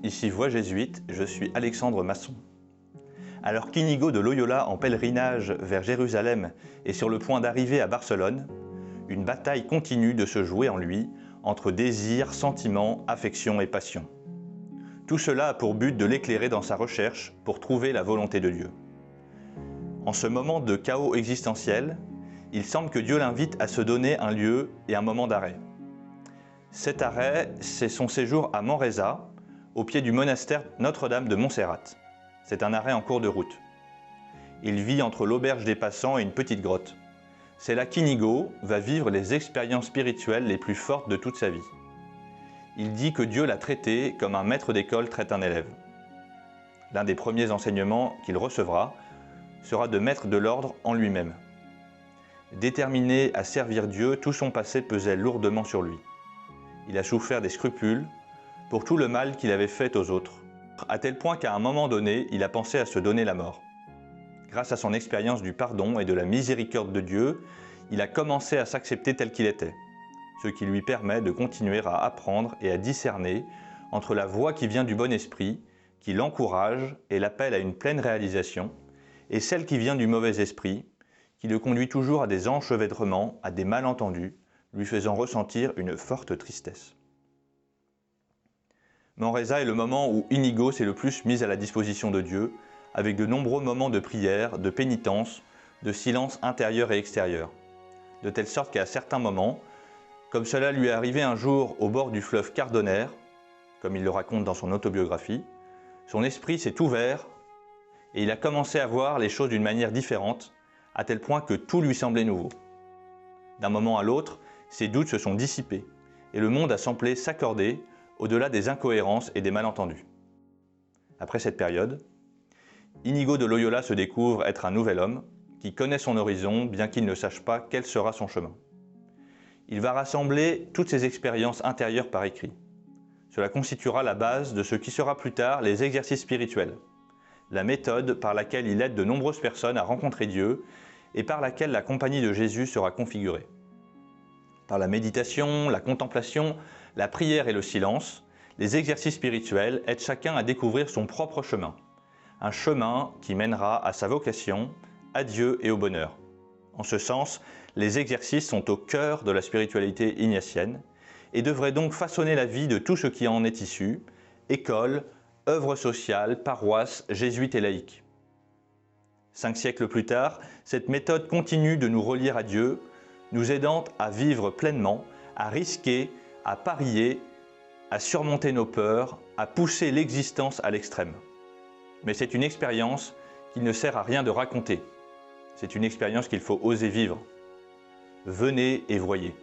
ici Voix Jésuite, je suis Alexandre Masson. Alors qu'Inigo de Loyola, en pèlerinage vers Jérusalem, est sur le point d'arriver à Barcelone, une bataille continue de se jouer en lui entre désir, sentiment, affection et passion. Tout cela a pour but de l'éclairer dans sa recherche pour trouver la volonté de Dieu. En ce moment de chaos existentiel, il semble que Dieu l'invite à se donner un lieu et un moment d'arrêt. Cet arrêt, c'est son séjour à Manresa, au pied du monastère Notre-Dame de Montserrat. C'est un arrêt en cours de route. Il vit entre l'auberge des passants et une petite grotte. C'est là qu'Inigo va vivre les expériences spirituelles les plus fortes de toute sa vie. Il dit que Dieu l'a traité comme un maître d'école traite un élève. L'un des premiers enseignements qu'il recevra sera de mettre de l'ordre en lui-même. Déterminé à servir Dieu, tout son passé pesait lourdement sur lui. Il a souffert des scrupules pour tout le mal qu'il avait fait aux autres, à tel point qu'à un moment donné, il a pensé à se donner la mort. Grâce à son expérience du pardon et de la miséricorde de Dieu, il a commencé à s'accepter tel qu'il était, ce qui lui permet de continuer à apprendre et à discerner entre la voix qui vient du bon esprit, qui l'encourage et l'appelle à une pleine réalisation, et celle qui vient du mauvais esprit, qui le conduit toujours à des enchevêtrements, à des malentendus, lui faisant ressentir une forte tristesse. Manresa est le moment où Inigo s'est le plus mis à la disposition de Dieu, avec de nombreux moments de prière, de pénitence, de silence intérieur et extérieur. De telle sorte qu'à certains moments, comme cela lui est arrivé un jour au bord du fleuve Cardonner, comme il le raconte dans son autobiographie, son esprit s'est ouvert et il a commencé à voir les choses d'une manière différente, à tel point que tout lui semblait nouveau. D'un moment à l'autre, ses doutes se sont dissipés et le monde a semblé s'accorder au-delà des incohérences et des malentendus. Après cette période, Inigo de Loyola se découvre être un nouvel homme qui connaît son horizon bien qu'il ne sache pas quel sera son chemin. Il va rassembler toutes ses expériences intérieures par écrit. Cela constituera la base de ce qui sera plus tard les exercices spirituels, la méthode par laquelle il aide de nombreuses personnes à rencontrer Dieu et par laquelle la compagnie de Jésus sera configurée. Par la méditation, la contemplation, la prière et le silence, les exercices spirituels aident chacun à découvrir son propre chemin. Un chemin qui mènera à sa vocation, à Dieu et au bonheur. En ce sens, les exercices sont au cœur de la spiritualité ignatienne et devraient donc façonner la vie de tout ce qui en est issu, école, œuvre sociale, paroisse, jésuite et laïque. 5 siècles plus tard, cette méthode continue de nous relier à Dieu, nous aidant à vivre pleinement, à risquer, à parier, à surmonter nos peurs, à pousser l'existence à l'extrême. Mais c'est une expérience qu'il ne sert à rien de raconter. C'est une expérience qu'il faut oser vivre. Venez et voyez.